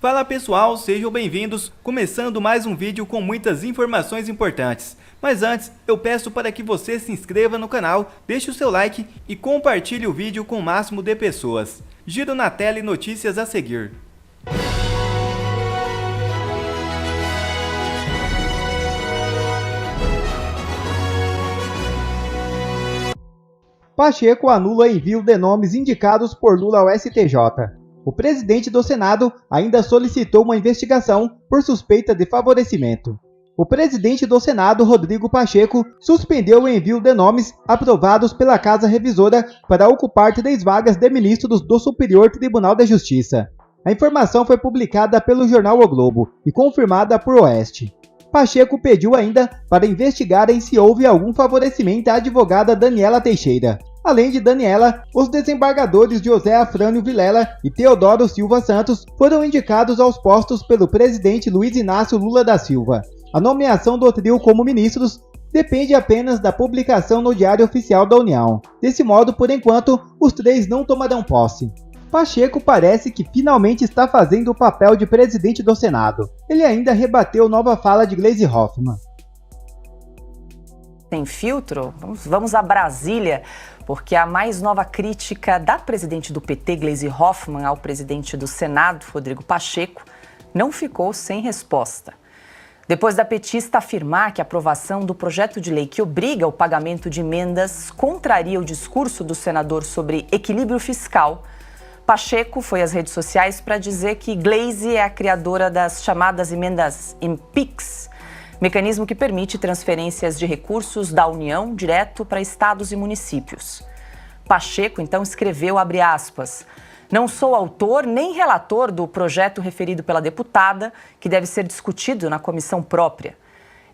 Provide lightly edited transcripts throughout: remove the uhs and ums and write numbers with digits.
Fala pessoal, sejam bem-vindos, começando mais um vídeo com muitas informações importantes. Mas antes, eu peço para que você se inscreva no canal, deixe o seu like e compartilhe o vídeo com o máximo de pessoas. Giro na tela e notícias a seguir. Pacheco anula envio de nomes indicados por Lula ao STJ. O presidente do Senado ainda solicitou uma investigação por suspeita de favorecimento. O presidente do Senado, Rodrigo Pacheco, suspendeu o envio de nomes aprovados pela Casa Revisora para ocupar 3 vagas de ministros do Superior Tribunal de Justiça. A informação foi publicada pelo jornal O Globo e confirmada por Oeste. Pacheco pediu ainda para investigarem se houve algum favorecimento à advogada Daniela Teixeira. Além de Daniela, os desembargadores José Afrânio Vilela e Teodoro Silva Santos foram indicados aos postos pelo presidente Luiz Inácio Lula da Silva. A nomeação do trio como ministros depende apenas da publicação no Diário Oficial da União. Desse modo, por enquanto, os 3 não tomarão posse. Pacheco parece que finalmente está fazendo o papel de presidente do Senado. Ele ainda rebateu nova fala de Gleisi Hoffmann. Sem filtro? Vamos a Brasília, porque a mais nova crítica da presidente do PT, Gleisi Hoffmann, ao presidente do Senado, Rodrigo Pacheco, não ficou sem resposta. Depois da petista afirmar que a aprovação do projeto de lei que obriga o pagamento de emendas contraria o discurso do senador sobre equilíbrio fiscal, Pacheco foi às redes sociais para dizer que Gleisi é a criadora das chamadas emendas em PIX, mecanismo que permite transferências de recursos da União direto para estados e municípios. Pacheco, então, escreveu, abre aspas, não sou autor nem relator do projeto referido pela deputada, que deve ser discutido na comissão própria.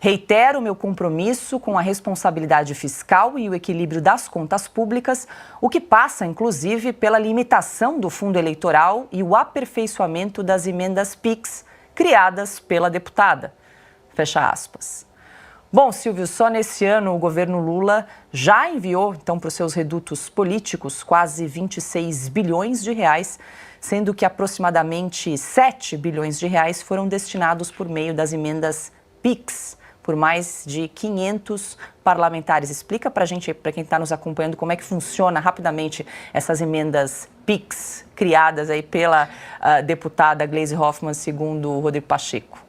Reitero meu compromisso com a responsabilidade fiscal e o equilíbrio das contas públicas, o que passa, inclusive, pela limitação do fundo eleitoral e o aperfeiçoamento das emendas PIX criadas pela deputada. Fecha aspas. Bom, Silvio, só nesse ano o governo Lula já enviou, então, para os seus redutos políticos quase 26 bilhões de reais, sendo que aproximadamente 7 bilhões de reais foram destinados por meio das emendas PIX, por mais de 500 parlamentares. Explica para a gente, para quem está nos acompanhando, como é que funciona rapidamente essas emendas PIX criadas aí pela deputada Gleisi Hoffmann, segundo o Rodrigo Pacheco.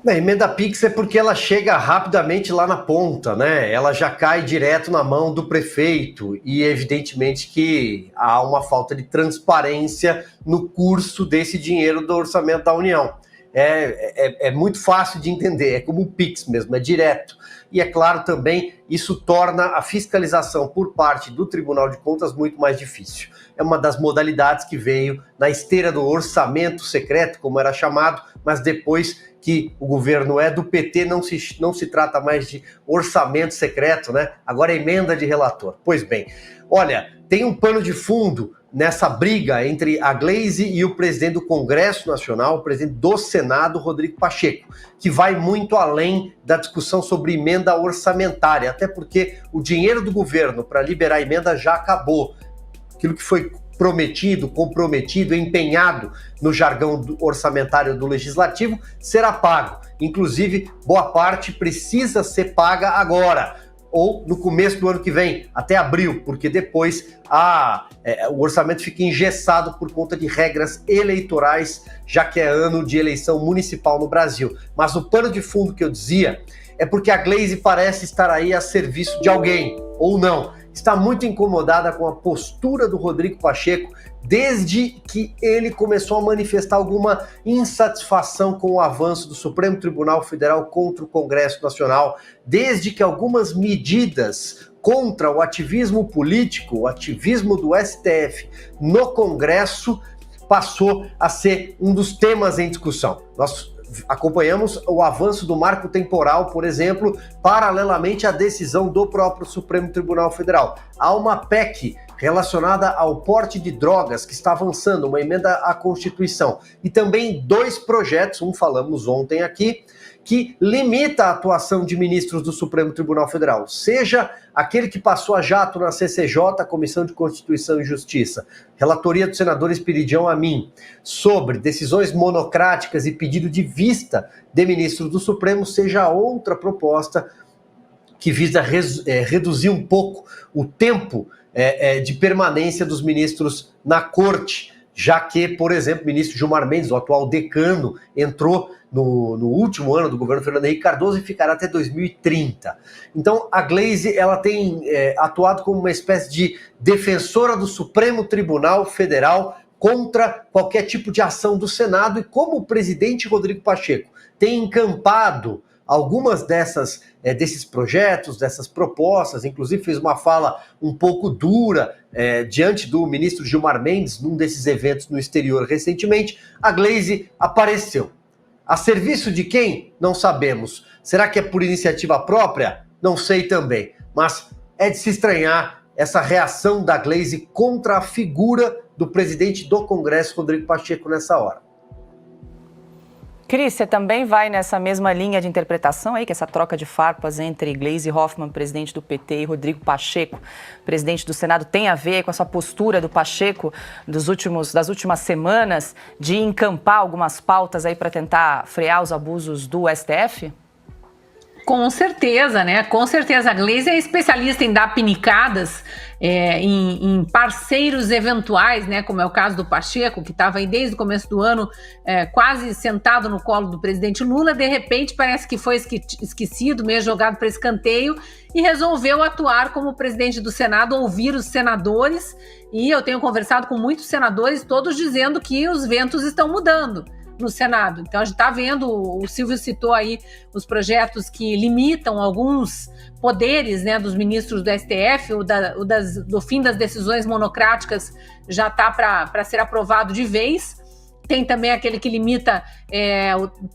A emenda PIX é porque ela chega rapidamente lá na ponta, né? Ela já cai direto na mão do prefeito e evidentemente que há uma falta de transparência no curso desse dinheiro do orçamento da União. É muito fácil de entender, é como o PIX mesmo, é direto. E é claro também, isso torna a fiscalização por parte do Tribunal de Contas muito mais difícil. É uma das modalidades que veio na esteira do orçamento secreto, como era chamado, mas depois que o governo é do PT, não se trata mais de orçamento secreto, né? Agora é emenda de relator. Pois bem, olha, tem um pano de fundo nessa briga entre a Gleisi e o presidente do Congresso Nacional, o presidente do Senado, Rodrigo Pacheco, que vai muito além da discussão sobre emenda orçamentária, até porque o dinheiro do governo para liberar a emenda já acabou. Aquilo que foi prometido, comprometido, empenhado no jargão orçamentário do Legislativo será pago. Inclusive, boa parte precisa ser paga agora, ou no começo do ano que vem, até abril, porque depois o orçamento fica engessado por conta de regras eleitorais, já que é ano de eleição municipal no Brasil. Mas o pano de fundo que eu dizia é porque a Gleisi parece estar aí a serviço de alguém, ou não. Está muito incomodada com a postura do Rodrigo Pacheco desde que ele começou a manifestar alguma insatisfação com o avanço do Supremo Tribunal Federal contra o Congresso Nacional, desde que algumas medidas contra o ativismo político, o ativismo do STF no Congresso, passou a ser um dos temas em discussão. Nós acompanhamos o avanço do marco temporal, por exemplo, paralelamente à decisão do próprio Supremo Tribunal Federal. Há uma PEC relacionada ao porte de drogas que está avançando, uma emenda à Constituição. E também 2 projetos, um falamos ontem aqui, que limita a atuação de ministros do Supremo Tribunal Federal, seja aquele que passou a jato na CCJ, Comissão de Constituição e Justiça, relatoria do senador Espiridião Amin, sobre decisões monocráticas e pedido de vista de ministros do Supremo, seja outra proposta que visa reduzir um pouco o tempo de permanência dos ministros na corte, já que, por exemplo, o ministro Gilmar Mendes, o atual decano, entrou no último ano do governo Fernando Henrique Cardoso e ficará até 2030. Então, a Gleisi ela tem atuado como uma espécie de defensora do Supremo Tribunal Federal contra qualquer tipo de ação do Senado, e como o presidente Rodrigo Pacheco tem encampado algumas desses projetos, dessas propostas, inclusive fez uma fala um pouco dura diante do ministro Gilmar Mendes num desses eventos no exterior recentemente, a Gleisi apareceu. A serviço de quem? Não sabemos. Será que é por iniciativa própria? Não sei também. Mas é de se estranhar essa reação da Gleisi contra a figura do presidente do Congresso, Rodrigo Pacheco, nessa hora. Cris, você também vai nessa mesma linha de interpretação aí, que essa troca de farpas entre Gleisi Hoffmann, presidente do PT, e Rodrigo Pacheco, presidente do Senado, tem a ver com essa postura do Pacheco das últimas semanas de encampar algumas pautas aí para tentar frear os abusos do STF? Com certeza, né? Com certeza. A Gleisi é especialista em dar pinicadas em parceiros eventuais, né? Como é o caso do Pacheco, que estava aí desde o começo do ano quase sentado no colo do presidente Lula. De repente, parece que foi esquecido, meio jogado para escanteio, e resolveu atuar como presidente do Senado, ouvir os senadores. E eu tenho conversado com muitos senadores, todos dizendo que os ventos estão mudando no Senado. Então a gente está vendo, o Silvio citou aí os projetos que limitam alguns poderes, né, dos ministros do STF, do fim das decisões monocráticas já está para ser aprovado de vez. Tem também aquele que limita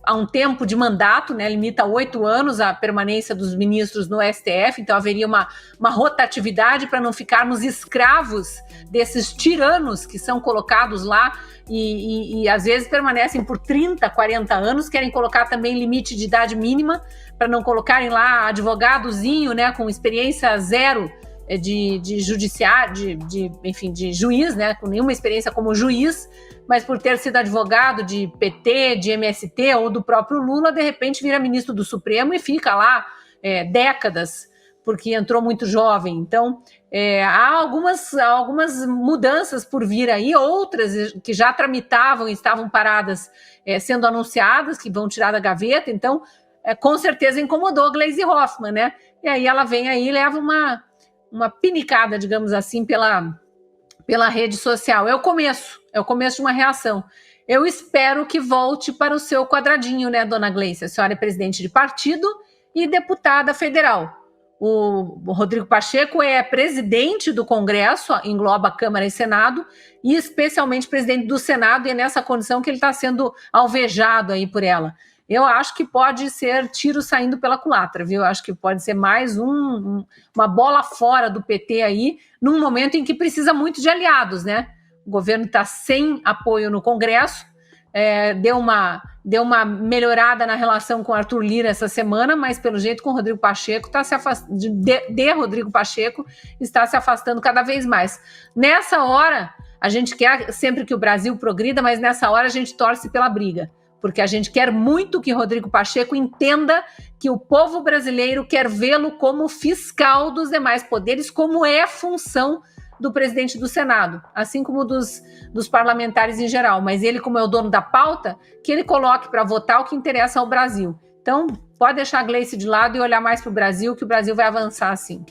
a um tempo de mandato, né, limita a 8 anos a permanência dos ministros no STF, então haveria uma rotatividade para não ficarmos escravos desses tiranos que são colocados lá e às vezes permanecem por 30, 40 anos, querem colocar também limite de idade mínima para não colocarem lá advogadozinho, né, com experiência zero de judiciário, enfim, de juiz, né, com nenhuma experiência como juiz, mas por ter sido advogado de PT, de MST ou do próprio Lula, de repente vira ministro do Supremo e fica lá décadas, porque entrou muito jovem. Então, há algumas mudanças por vir aí, outras que já tramitavam e estavam paradas sendo anunciadas, que vão tirar da gaveta. Então, com certeza incomodou a Gleisi Hoffmann, né? E aí ela vem aí e leva uma pinicada, digamos assim, pela rede social. É o começo de uma reação. Eu espero que volte para o seu quadradinho, né, dona Gleisi? A senhora é presidente de partido e deputada federal. O Rodrigo Pacheco é presidente do Congresso, engloba Câmara e Senado, e especialmente presidente do Senado, e é nessa condição que ele está sendo alvejado aí por ela. Eu acho que pode ser tiro saindo pela culatra, viu? Eu acho que pode ser mais uma bola fora do PT aí, num momento em que precisa muito de aliados, né? O governo está sem apoio no Congresso, deu uma melhorada na relação com Arthur Lira essa semana, mas pelo jeito com o Rodrigo Pacheco Rodrigo Pacheco está se afastando cada vez mais. Nessa hora, a gente quer sempre que o Brasil progrida, mas nessa hora a gente torce pela briga, porque a gente quer muito que Rodrigo Pacheco entenda que o povo brasileiro quer vê-lo como fiscal dos demais poderes, como é função do presidente do Senado, assim como dos parlamentares em geral. Mas ele, como é o dono da pauta, que ele coloque para votar o que interessa ao Brasil. Então, pode deixar a Gleisi de lado e olhar mais para o Brasil, que o Brasil vai avançar assim.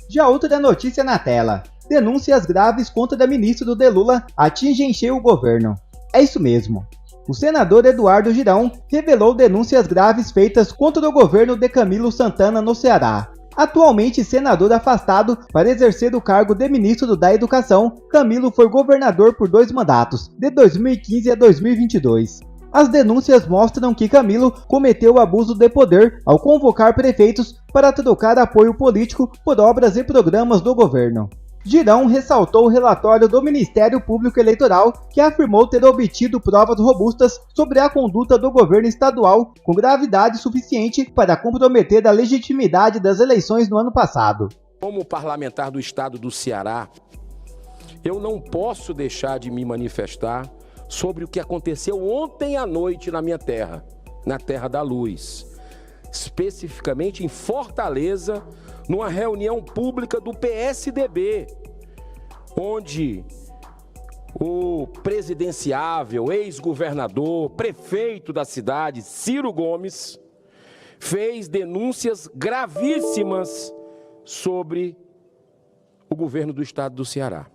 Já outra notícia na tela. Denúncias graves contra a ministra do Lula atingem em cheio o governo. É isso mesmo. O senador Eduardo Girão revelou denúncias graves feitas contra o governo de Camilo Santana no Ceará. Atualmente senador afastado para exercer o cargo de ministro da Educação, Camilo foi governador por 2 mandatos, de 2015 a 2022. As denúncias mostram que Camilo cometeu abuso de poder ao convocar prefeitos para trocar apoio político por obras e programas do governo. Girão ressaltou o relatório do Ministério Público Eleitoral, que afirmou ter obtido provas robustas sobre a conduta do governo estadual com gravidade suficiente para comprometer a legitimidade das eleições no ano passado. Como parlamentar do estado do Ceará, eu não posso deixar de me manifestar sobre o que aconteceu ontem à noite na minha terra, na Terra da Luz, especificamente em Fortaleza, numa reunião pública do PSDB, onde o presidenciável, ex-governador, prefeito da cidade, Ciro Gomes, fez denúncias gravíssimas sobre o governo do estado do Ceará.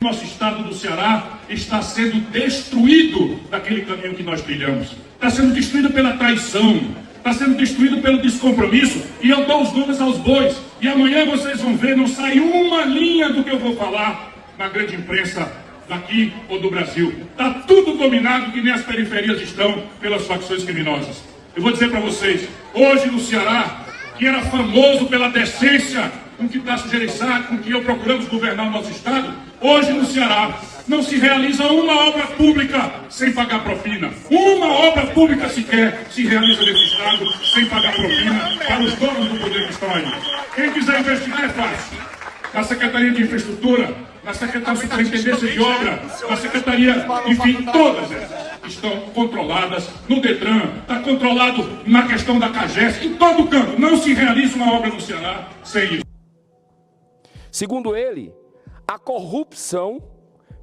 Nosso estado do Ceará está sendo destruído daquele caminho que nós trilhamos. Está sendo destruído pela traição, está sendo destruído pelo descompromisso. E eu dou os nomes aos bois. E amanhã vocês vão ver, não sai uma linha do que eu vou falar na grande imprensa daqui ou do Brasil. Está tudo dominado, que nem as periferias estão, pelas facções criminosas. Eu vou dizer para vocês, hoje no Ceará, que era famoso pela decência com que Tasso Gereissati, com que eu procuramos governar o nosso estado, hoje no Ceará não se realiza uma obra pública sem pagar propina. Uma obra pública sequer se realiza nesse estado sem pagar propina para os donos do poder que estão aí. Quem quiser investigar é fácil. Na Secretaria de Infraestrutura, na Secretaria de Superintendência de Obra, na Secretaria, enfim, todas essas estão controladas no Detran, está controlado na questão da CAGES, em todo canto. Não se realiza uma obra no Ceará sem isso. Segundo ele, a corrupção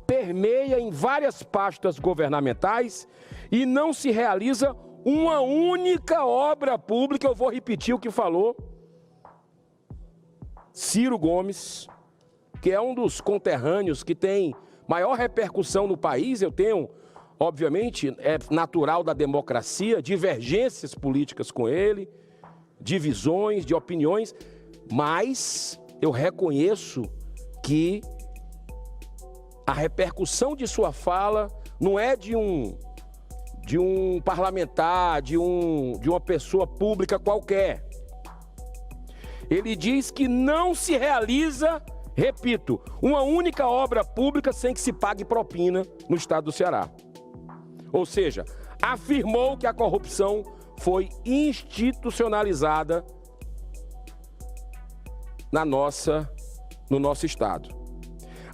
permeia em várias pastas governamentais e não se realiza uma única obra pública. Eu vou repetir o que falou Ciro Gomes, que é um dos conterrâneos que tem maior repercussão no país. Eu tenho, obviamente, é natural da democracia, divergências políticas com ele, divisões de opiniões, mas eu reconheço que a repercussão de sua fala não é de um parlamentar, de uma pessoa pública qualquer. Ele diz que não se realiza, repito, uma única obra pública sem que se pague propina no estado do Ceará. Ou seja, afirmou que a corrupção foi institucionalizada no nosso estado.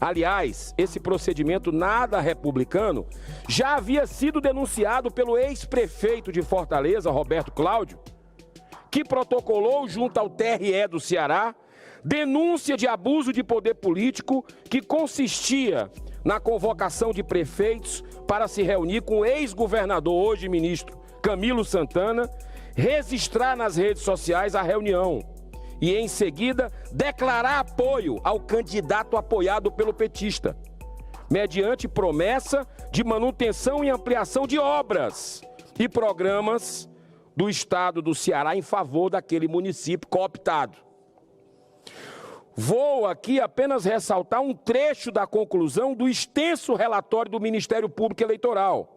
Aliás, esse procedimento nada republicano já havia sido denunciado pelo ex-prefeito de Fortaleza, Roberto Cláudio, que protocolou junto ao TRE do Ceará denúncia de abuso de poder político que consistia na convocação de prefeitos para se reunir com o ex-governador, hoje ministro, Camilo Santana, registrar nas redes sociais a reunião e, em seguida, declarar apoio ao candidato apoiado pelo petista, mediante promessa de manutenção e ampliação de obras e programas do estado do Ceará em favor daquele município cooptado. Vou aqui apenas ressaltar um trecho da conclusão do extenso relatório do Ministério Público Eleitoral.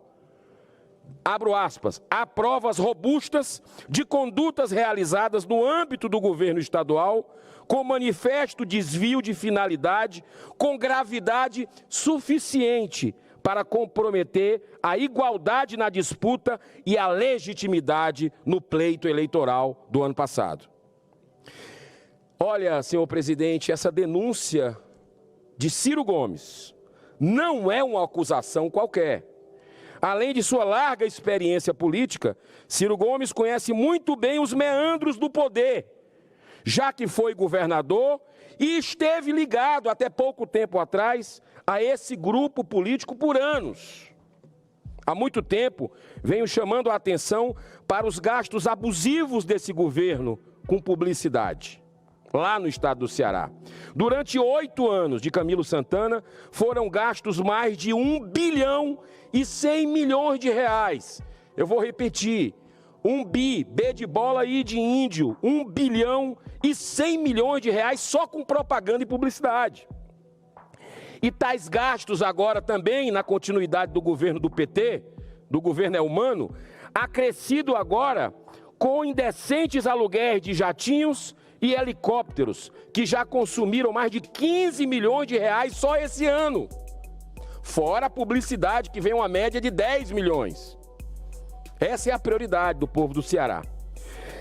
Abro aspas, há provas robustas de condutas realizadas no âmbito do governo estadual com manifesto desvio de finalidade com gravidade suficiente para comprometer a igualdade na disputa e a legitimidade no pleito eleitoral do ano passado. Olha, senhor presidente, essa denúncia de Ciro Gomes não é uma acusação qualquer. Além de sua larga experiência política, Ciro Gomes conhece muito bem os meandros do poder, já que foi governador e esteve ligado até pouco tempo atrás a esse grupo político por anos. Há muito tempo venho chamando a atenção para os gastos abusivos desse governo com publicidade, lá no estado do Ceará. Durante 8 anos de Camilo Santana, foram gastos mais de 1 bilhão e 100 milhões de reais. Eu vou repetir, 1 bi, B de bola e de índio, 1 bilhão e 100 milhões de reais só com propaganda e publicidade. E tais gastos agora também, na continuidade do governo do PT, do governo Elmano, acrescido agora com indecentes aluguéis de jatinhos e helicópteros que já consumiram mais de 15 milhões de reais só esse ano. Fora a publicidade, que vem uma média de 10 milhões. Essa é a prioridade do povo do Ceará.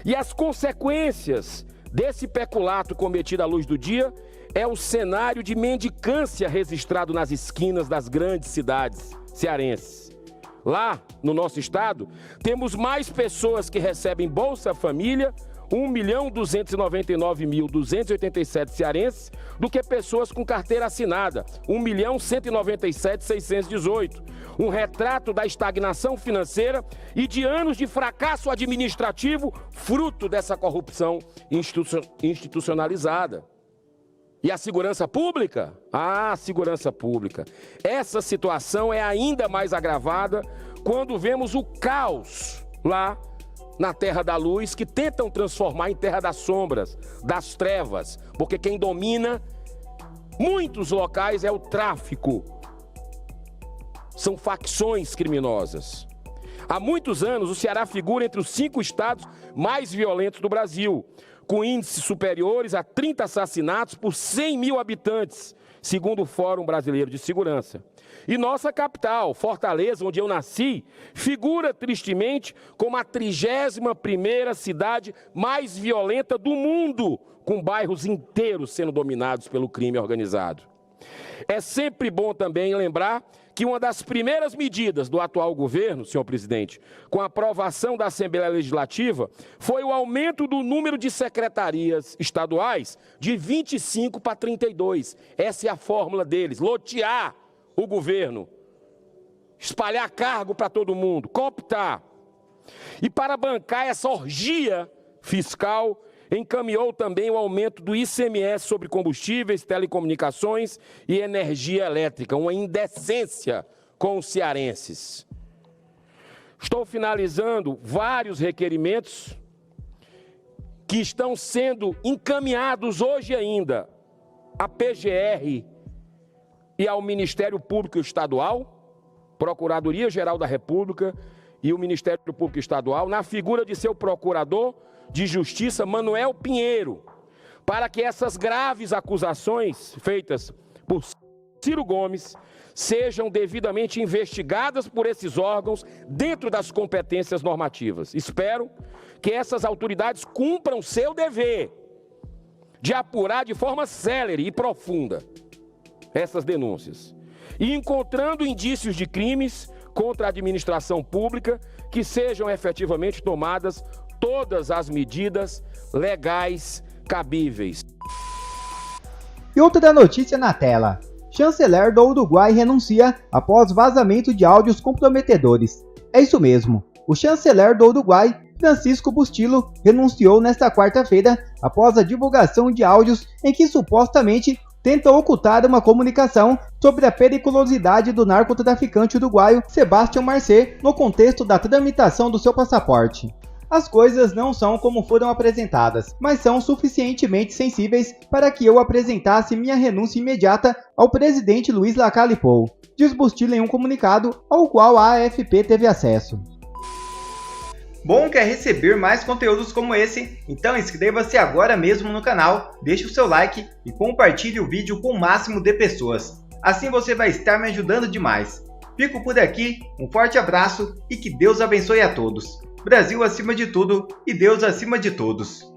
E as consequências desse peculato cometido à luz do dia é o cenário de mendicância registrado nas esquinas das grandes cidades cearenses. Lá, no nosso estado, temos mais pessoas que recebem Bolsa Família, 1.299.287 cearenses, do que pessoas com carteira assinada, 1.197.618. Um retrato da estagnação financeira e de anos de fracasso administrativo, fruto dessa corrupção institucionalizada. E a segurança pública? Ah, segurança pública. Essa situação é ainda mais agravada quando vemos o caos lá na Terra da Luz, que tentam transformar em Terra das Sombras, das trevas, porque quem domina muitos locais é o tráfico. São facções criminosas. Há muitos anos, o Ceará figura entre os 5 estados mais violentos do Brasil, com índices superiores a 30 assassinatos por 100 mil habitantes, segundo o Fórum Brasileiro de Segurança. E nossa capital, Fortaleza, onde eu nasci, figura tristemente como a 31ª cidade mais violenta do mundo, com bairros inteiros sendo dominados pelo crime organizado. É sempre bom também lembrar que uma das primeiras medidas do atual governo, senhor presidente, com a aprovação da Assembleia Legislativa, foi o aumento do número de secretarias estaduais de 25 para 32. Essa é a fórmula deles, lotear o governo, espalhar cargo para todo mundo, cooptar. E para bancar essa orgia fiscal, encaminhou também o aumento do ICMS sobre combustíveis, telecomunicações e energia elétrica, uma indecência com os cearenses. Estou finalizando vários requerimentos que estão sendo encaminhados hoje ainda à PGR e ao Ministério Público Estadual, Procuradoria-Geral da República e o Ministério Público Estadual, na figura de seu procurador de Justiça, Manuel Pinheiro, para que essas graves acusações feitas por Ciro Gomes sejam devidamente investigadas por esses órgãos dentro das competências normativas. Espero que essas autoridades cumpram seu dever de apurar de forma célere e profunda essas denúncias e, encontrando indícios de crimes contra a administração pública, que sejam efetivamente tomadas todas as medidas legais cabíveis. E outra notícia na tela. Chanceler do Uruguai renuncia após vazamento de áudios comprometedores. É isso mesmo. O chanceler do Uruguai, Francisco Bustillo, renunciou nesta quarta-feira após a divulgação de áudios em que supostamente tenta ocultar uma comunicação sobre a periculosidade do narcotraficante uruguaio Sebastião Marcet no contexto da tramitação do seu passaporte. As coisas não são como foram apresentadas, mas são suficientemente sensíveis para que eu apresentasse minha renúncia imediata ao presidente Luiz Lacalle Pou, diz Bustillo em um comunicado ao qual a AFP teve acesso. Bom, quer receber mais conteúdos como esse? Então inscreva-se agora mesmo no canal, deixe o seu like e compartilhe o vídeo com o máximo de pessoas. Assim você vai estar me ajudando demais. Fico por aqui, um forte abraço e que Deus abençoe a todos. Brasil acima de tudo e Deus acima de todos.